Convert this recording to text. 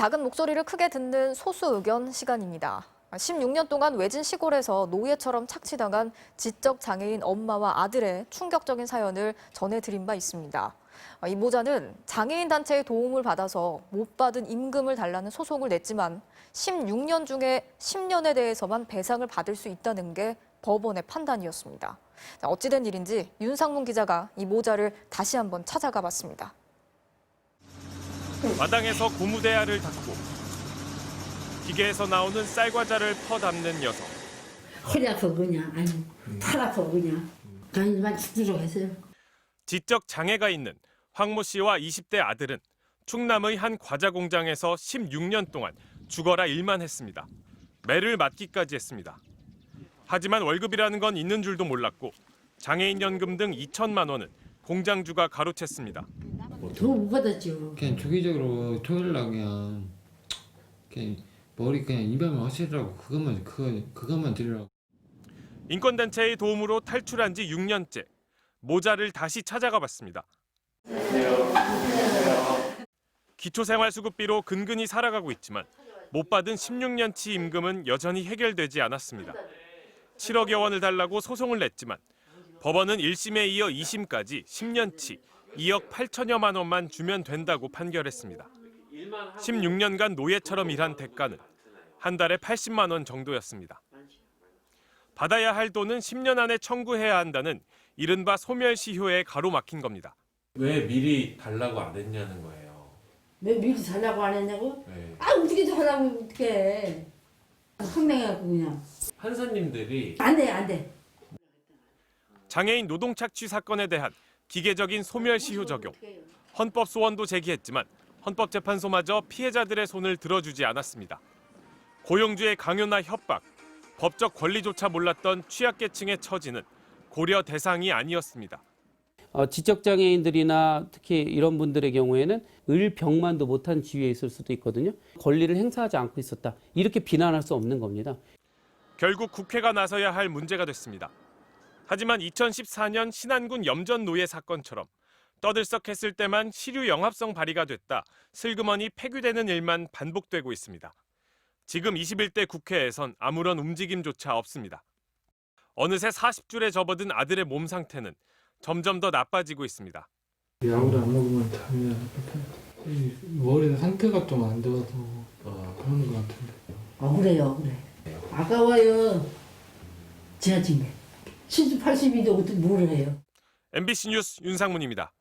작은 목소리를 크게 듣는 소수 의견 시간입니다. 16년 동안 외진 시골에서 노예처럼 착취당한 지적 장애인 엄마와 아들의 충격적인 사연을 전해드린 바 있습니다. 이 모자는 장애인 단체의 도움을 받아서 못 받은 임금을 달라는 소송을 냈지만 16년 중에 10년에 대해서만 배상을 받을 수 있다는 게 법원의 판단이었습니다. 어찌된 일인지 윤상문 기자가 이 모자를 다시 한번 찾아가 봤습니다. 마당에서 고무대야를 닫고 기계에서 나오는 쌀과자를 퍼담는 여성. 허리 아프고 그냥 아니 팔 아프고 그냥 다니지만 죽도록 했어요. 지적 장애가 있는 황모 씨와 20대 아들은 충남의 한 과자 공장에서 16년 동안 죽어라 일만 했습니다. 매를 맞기까지 했습니다. 하지만 월급이라는 건 있는 줄도 몰랐고 장애인 연금 등 2천만 원은 공장주가 가로챘습니다. 더 못 받았죠. 그냥 주기적으로 토요일 날 그냥 머리 그냥 이발만 하시라고 그것만 드리라고. 인권단체의 도움으로 탈출한 지 6년째. 모자를 다시 찾아가 봤습니다. 기초생활수급비로 근근히 살아가고 있지만 못 받은 16년치 임금은 여전히 해결되지 않았습니다. 7억여 원을 달라고 소송을 냈지만 법원은 1심에 이어 2심까지 10년치 2억 8천여만 원만 주면 된다고 판결했습니다. 16년간 노예처럼 일한 대가는 한 달에 80만 원 정도였습니다. 받아야 할 돈은 10년 안에 청구해야 한다는 이른바 소멸시효에 가로막힌 겁니다. 왜 미리 달라고 안 했냐는 거예요. 왜 미리 달라고 안 했냐고? 네. 아 어떻게 달라고 어떻게 황당해갖고 그냥 판사님들이 안 돼. 장애인 노동착취 사건에 대한 기계적인 소멸시효 적용. 헌법 소원도 제기했지만 헌법재판소마저 피해자들의 손을 들어주지 않았습니다. 고용주의 강요나 협박, 법적 권리조차 몰랐던 취약계층의 처지는 고려 대상이 아니었습니다. 지적장애인들이나 특히 이런 분들의 경우에는 을병만도 못한 지위에 있을 수도 있거든요. 권리를 행사하지 않고 있었다. 이렇게 비난할 수 없는 겁니다. 결국 국회가 나서야 할 문제가 됐습니다. 하지만 2014년 신안군 염전노예 사건처럼 떠들썩했을 때만 시류 영합성 발의가 됐다 슬그머니 폐기되는 일만 반복되고 있습니다. 지금 21대 국회에선 아무런 움직임조차 없습니다. 어느새 40줄에 접어든 아들의 몸 상태는 점점 더 나빠지고 있습니다. 약을 안 먹으면 잠이 머리 상태가 좀 안 좋아서 그런 것 같은데. 억울해요. 아까워요. 지나친 게 70, 80이도 뭘 해요. MBC 뉴스 윤상문입니다.